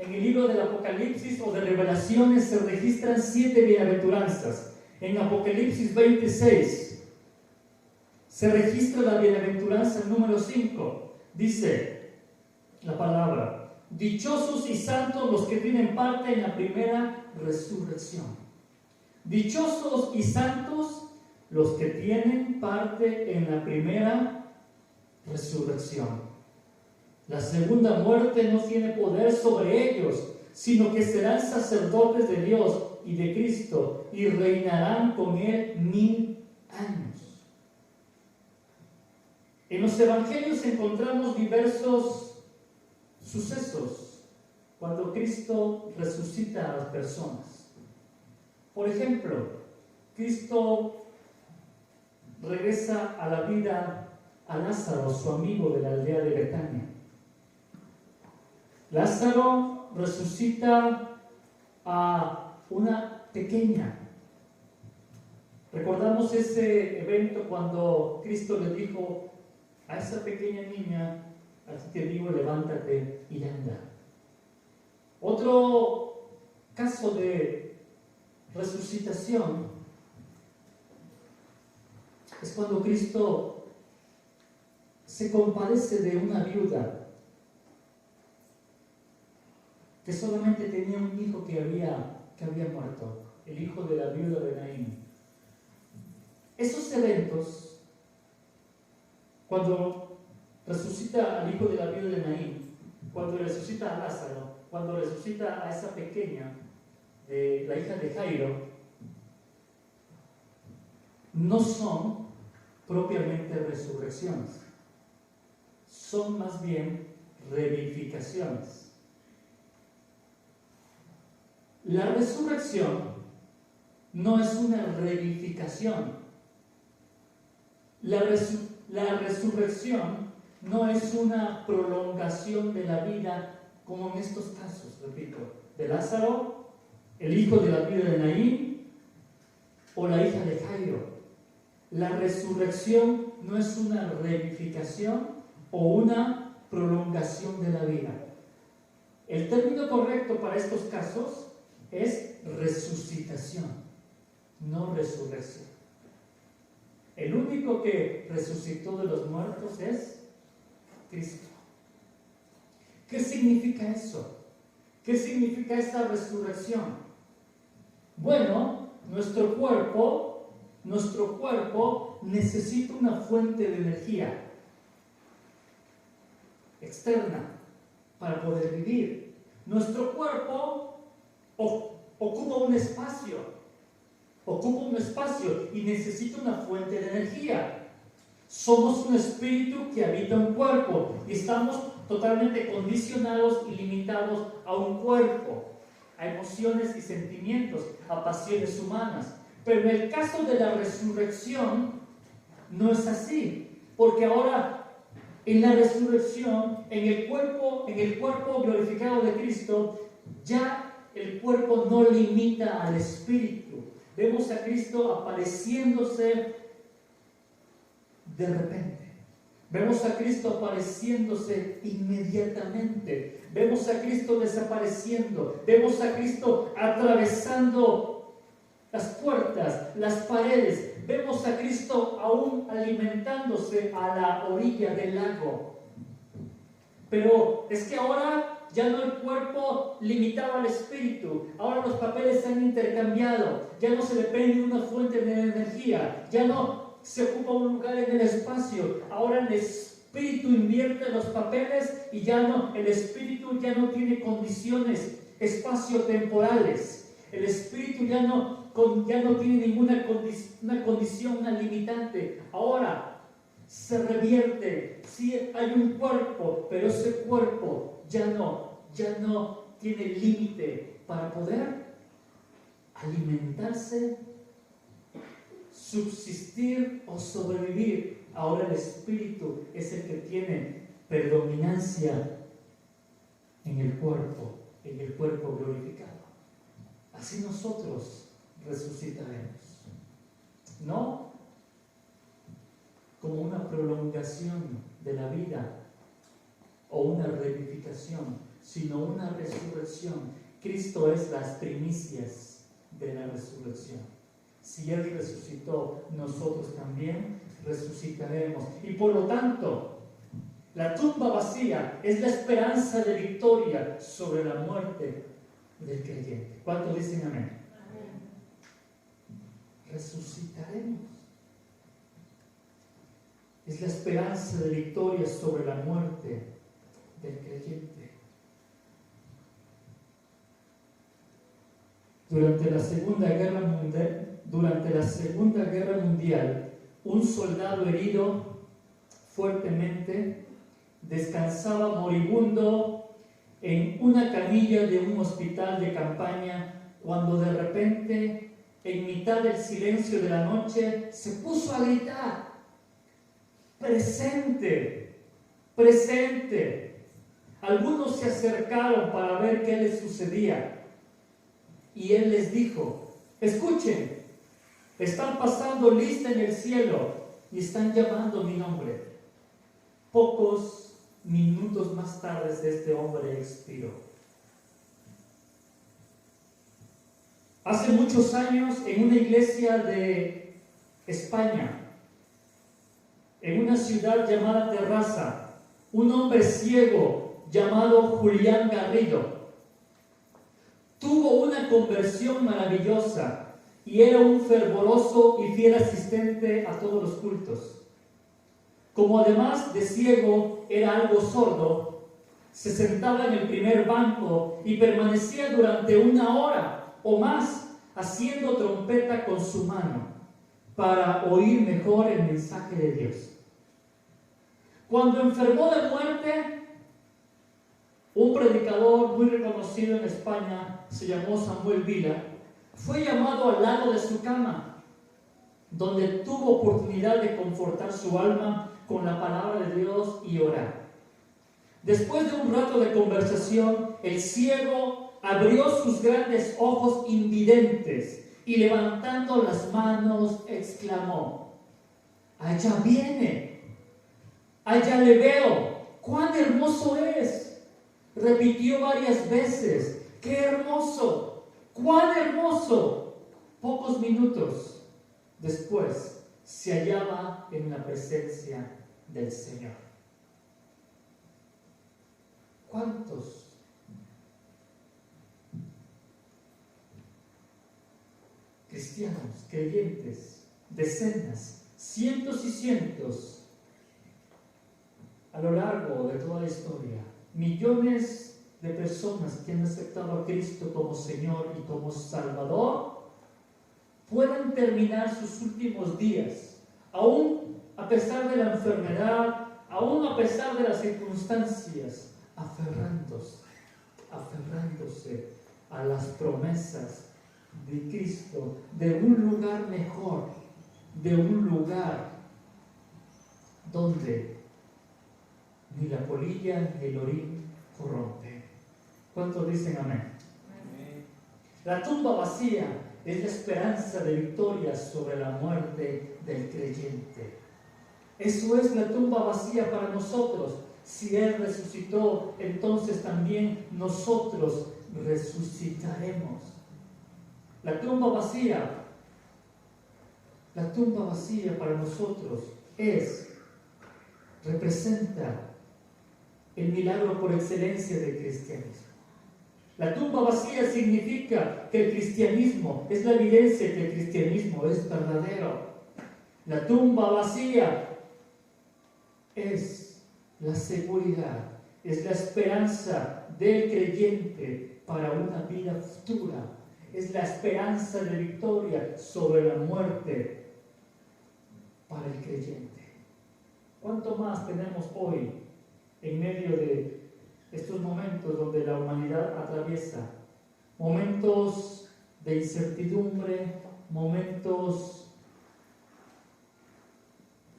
A: En el libro del Apocalipsis o de Revelaciones se registran 7 bienaventuranzas. En Apocalipsis 26 se registra la bienaventuranza número 5. Dice la palabra: dichosos y santos los que tienen parte en la primera resurrección. Dichosos y santos los que tienen parte en la primera resurrección. La segunda muerte no tiene poder sobre ellos, sino que serán sacerdotes de Dios y de Cristo y reinarán con Él 1000 años. En los evangelios encontramos diversos sucesos cuando Cristo resucita a las personas. Por ejemplo, Cristo regresa a la vida a Lázaro, su amigo de la aldea de Betania. Lázaro resucita a una pequeña. Recordamos ese evento cuando Cristo le dijo a esa pequeña niña: así te digo, levántate y anda. Otro caso de resucitación es cuando Cristo se compadece de una viuda que solamente tenía un hijo que había muerto, el hijo de la viuda de Naín. Esos eventos, cuando resucita al hijo de la viuda de Naín, cuando resucita a Lázaro, cuando resucita a esa pequeña, la hija de Jairo, no son propiamente resurrecciones, son más bien revivificaciones. La resurrección no es una revivificación. La resurrección no es una prolongación de la vida, como en estos casos, repito, de Lázaro, el hijo de la viuda de Naín o la hija de Jairo. La resurrección no es una revivificación o una prolongación de la vida. El término correcto para estos casos es resucitación, no resurrección. El único que resucitó de los muertos es Cristo. ¿Qué significa eso? ¿Qué significa esa resurrección? Bueno, nuestro cuerpo necesita una fuente de energía externa para poder vivir. Nuestro cuerpo ocupa un espacio y necesita una fuente de energía. Somos un espíritu que habita un cuerpo y estamos totalmente condicionados y limitados a un cuerpo, a emociones y sentimientos, a pasiones humanas. Pero en el caso de la resurrección no es así, porque ahora en la resurrección, en el cuerpo glorificado de Cristo, ya el cuerpo no limita al espíritu. Vemos a Cristo apareciéndose de repente. Vemos a Cristo apareciéndose inmediatamente. Vemos a Cristo desapareciendo. Vemos a Cristo atravesando las puertas, las paredes. Vemos a Cristo aún alimentándose a la orilla del lago. Pero es que ahora ya no el cuerpo limitaba al espíritu, ahora los papeles se han intercambiado, ya no se depende de una fuente de energía, ya no se ocupa un lugar en el espacio, ahora el espíritu invierte los papeles y el espíritu ya no tiene condiciones espaciotemporales, el espíritu ya no tiene ninguna condición, una limitante, ahora se revierte. Sí hay un cuerpo, pero ese cuerpo ya no tiene límite para poder alimentarse, subsistir o sobrevivir. Ahora el espíritu es el que tiene predominancia en el cuerpo glorificado. Así nosotros resucitaremos, no como una prolongación de la vida o una revivificación, sino una resurrección. Cristo es las primicias de la resurrección. Si Él resucitó, nosotros también resucitaremos. Y por lo tanto, la tumba vacía es la esperanza de victoria sobre la muerte del creyente. ¿Cuántos dicen amén? Amén. Resucitaremos. Es la esperanza de victoria sobre la muerte del creyente. Durante la Segunda Guerra Mundial, un soldado herido fuertemente descansaba moribundo en una camilla de un hospital de campaña cuando de repente, en mitad del silencio de la noche, se puso a gritar: ¡presente! ¡Presente! Algunos se acercaron para ver qué les sucedía y él les dijo: escuchen, están pasando lista en el cielo y están llamando mi nombre. Pocos minutos más tarde este hombre expiró. Hace muchos años, en una iglesia de España, en una ciudad llamada Terrassa, un hombre ciego llamado Julián Garrido tuvo una conversión maravillosa y era un fervoroso y fiel asistente a todos los cultos. Como además de ciego era algo sordo, se sentaba en el primer banco y permanecía durante 1 hora o más haciendo trompeta con su mano para oír mejor el mensaje de Dios. Cuando enfermó de muerte, un predicador muy reconocido en España, se llamó Samuel Vila, fue llamado al lado de su cama, donde tuvo oportunidad de confortar su alma con la palabra de Dios y orar. Después de un rato de conversación, el ciego abrió sus grandes ojos invidentes y levantando las manos exclamó: allá viene, allá le veo, cuán hermoso es. Repitió varias veces: ¡qué hermoso! ¡Cuán hermoso! Pocos minutos después se hallaba en la presencia del Señor. ¿Cuántos cristianos, creyentes, decenas, cientos y cientos, a lo largo de toda la historia, millones de personas que han aceptado a Cristo como Señor y como Salvador, pueden terminar sus últimos días, aún a pesar de la enfermedad, aún a pesar de las circunstancias, aferrándose a las promesas de Cristo, de un lugar mejor, de un lugar donde ni la polilla ni el orín corrompe. ¿Cuántos dicen amén? Amén. La tumba vacía es la esperanza de victoria sobre la muerte del creyente. Eso es la tumba vacía para nosotros. Si Él resucitó, entonces también nosotros resucitaremos. La tumba vacía para nosotros representa el milagro por excelencia del cristianismo. La tumba vacía significa que el cristianismo es la evidencia que el cristianismo es verdadero. La tumba vacía es la seguridad, es la esperanza del creyente para una vida futura, es la esperanza de victoria sobre la muerte para el creyente. ¿Cuánto más tenemos hoy en medio de estos momentos donde la humanidad atraviesa momentos de incertidumbre, momentos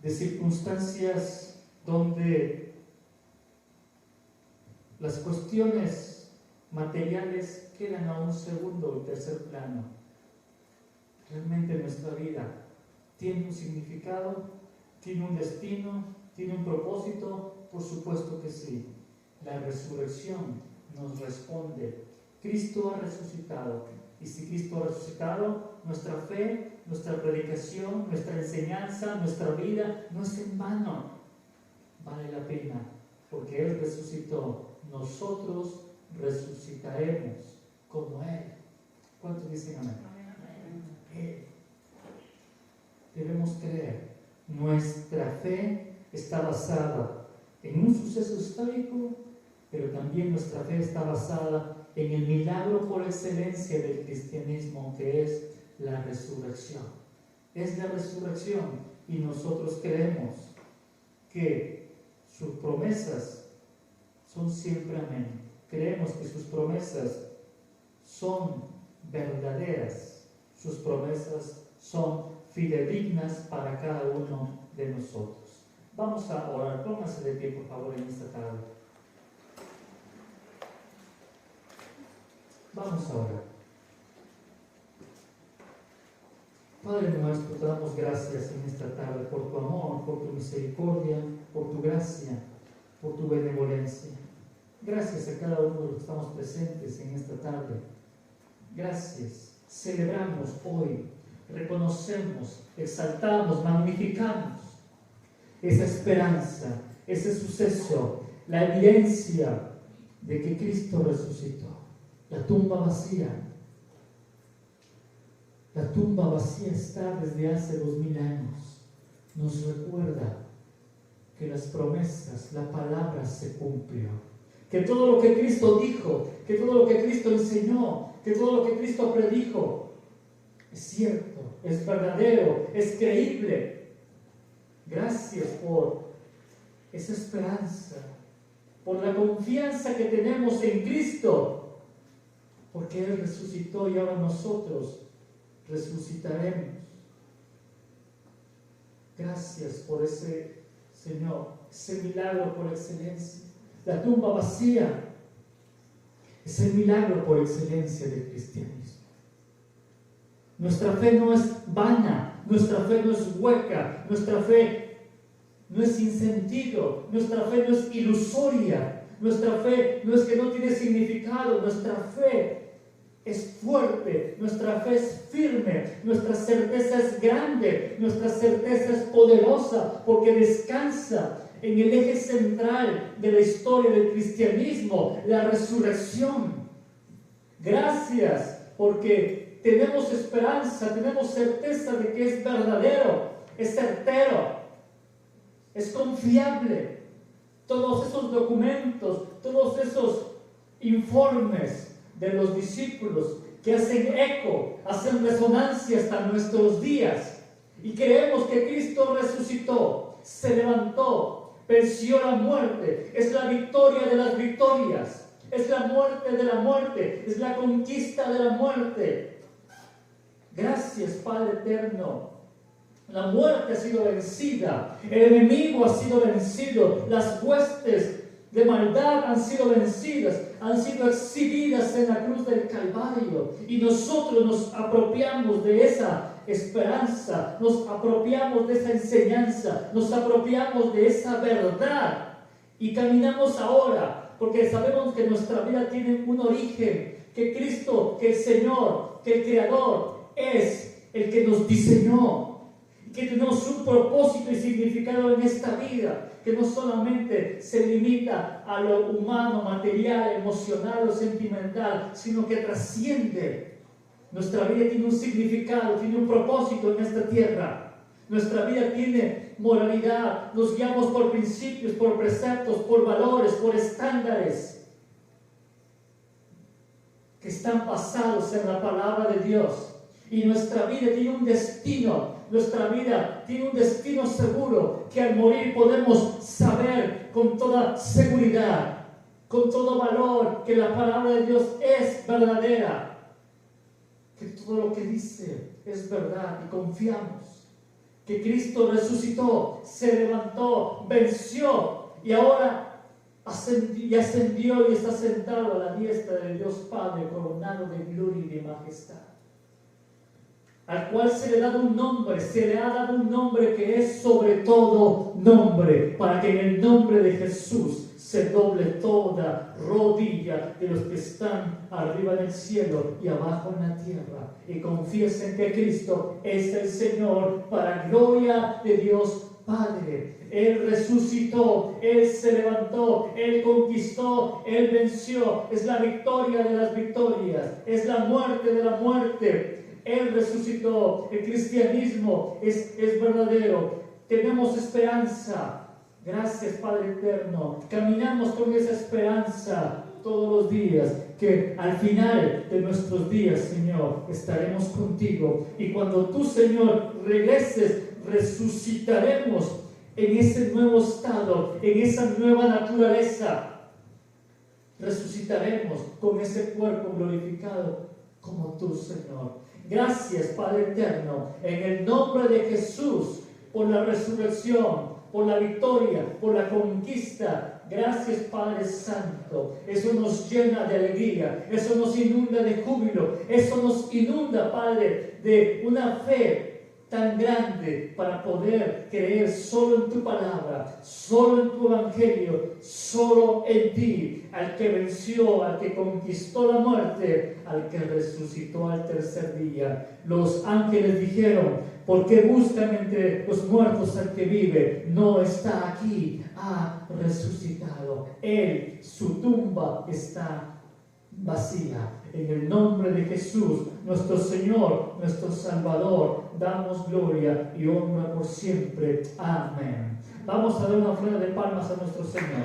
A: de circunstancias donde las cuestiones materiales quedan a un segundo o tercer plano? Realmente nuestra vida tiene un significado, tiene un destino, tiene un propósito. Por supuesto que sí. La resurrección nos responde, Cristo ha resucitado. Y si Cristo ha resucitado, nuestra fe, nuestra predicación, nuestra enseñanza, nuestra vida no es en vano. Vale la pena, porque Él resucitó. Nosotros resucitaremos como Él. ¿Cuántos dicen amén? Él. Debemos creer. Nuestra fe está basada en un suceso histórico, pero también nuestra fe está basada en el milagro por excelencia del cristianismo, que es la resurrección. Es la resurrección, y nosotros creemos que sus promesas son siempre amén. Creemos que sus promesas son verdaderas, sus promesas son fidedignas para cada uno de nosotros. Vamos a orar. Pónganse de pie, por favor, en esta tarde. Vamos a orar. Padre nuestro, te damos gracias en esta tarde por tu amor, por tu misericordia, por tu gracia, por tu benevolencia. Gracias a cada uno de los que estamos presentes en esta tarde. Gracias. Celebramos hoy, reconocemos, exaltamos, magnificamos esa esperanza, ese suceso, la evidencia de que Cristo resucitó. La tumba vacía. La tumba vacía está desde hace 2000 años. Nos recuerda que las promesas, la palabra se cumplió. Que todo lo que Cristo dijo, que todo lo que Cristo enseñó, que todo lo que Cristo predijo, es cierto, es verdadero, es creíble. Gracias por esa esperanza, por la confianza que tenemos en Cristo, porque Él resucitó y ahora nosotros resucitaremos. Gracias por ese, Señor, ese milagro por excelencia. La tumba vacía es el milagro por excelencia del cristianismo. Nuestra fe no es vana, nuestra fe no es hueca, nuestra fe no es sin sentido, nuestra fe no es ilusoria, nuestra fe no es que no tiene significado, nuestra fe es fuerte, nuestra fe es firme, nuestra certeza es grande, nuestra certeza es poderosa, porque descansa en el eje central de la historia del cristianismo, la resurrección. Gracias, porque tenemos esperanza, tenemos certeza de que es verdadero, es certero, es confiable. Todos esos documentos, todos esos informes de los discípulos que hacen eco, hacen resonancia hasta nuestros días, y creemos que Cristo resucitó, se levantó, venció la muerte, es la victoria de las victorias, es la muerte de la muerte, es la conquista de la muerte. Gracias, Padre eterno. La muerte ha sido vencida, el enemigo ha sido vencido, las huestes de maldad han sido vencidas, han sido exhibidas en la cruz del Calvario, y nosotros nos apropiamos de esa esperanza, nos apropiamos de esa enseñanza, nos apropiamos de esa verdad y caminamos ahora, porque sabemos que nuestra vida tiene un origen, que Cristo, que el Señor, que el Creador es el que nos diseñó, que tenemos un propósito y significado en esta vida, que no solamente se limita a lo humano, material, emocional o sentimental, sino que trasciende. Nuestra vida tiene un significado, tiene un propósito en esta tierra. Nuestra vida tiene moralidad, nos guiamos por principios, por preceptos, por valores, por estándares que están basados en la palabra de Dios. Y nuestra vida tiene un destino. Nuestra vida tiene un destino seguro, que al morir podemos saber con toda seguridad, con todo valor, que la palabra de Dios es verdadera, que todo lo que dice es verdad, y confiamos que Cristo resucitó, se levantó, venció y ahora ascendió y está sentado a la diestra de Dios Padre, coronado de gloria y de majestad. al cual se le ha dado un nombre, se le ha dado un nombre que es sobre todo nombre, para que en el nombre de Jesús se doble toda rodilla de los que están arriba en el cielo y abajo en la tierra, y confiesen que Cristo es el Señor, para gloria de Dios Padre. Él resucitó, Él se levantó, Él conquistó, Él venció. Es la victoria de las victorias, es la muerte de la muerte. Él resucitó. El cristianismo es verdadero. Tenemos esperanza. Gracias, Padre eterno. Caminamos con esa esperanza todos los días, que al final de nuestros días, Señor, estaremos contigo. Y cuando tú, Señor, regreses, resucitaremos en ese nuevo estado, en esa nueva naturaleza. Resucitaremos con ese cuerpo glorificado como tú, Señor. Gracias, Padre eterno, en el nombre de Jesús, por la resurrección, por la victoria, por la conquista. Gracias, Padre Santo. Eso nos llena de alegría, eso nos inunda de júbilo, eso nos inunda, Padre, de una fe tan grande para poder creer solo en tu palabra, solo en tu evangelio, solo en ti, al que venció, al que conquistó la muerte, al que resucitó al tercer día. Los ángeles dijeron: ¿por qué buscan entre los muertos al que vive? No está aquí, ha resucitado. Él, su tumba está vacía. En el nombre de Jesús, nuestro Señor, nuestro Salvador, damos gloria y honra por siempre. Amén. Vamos a dar una ofrenda de palmas a nuestro Señor.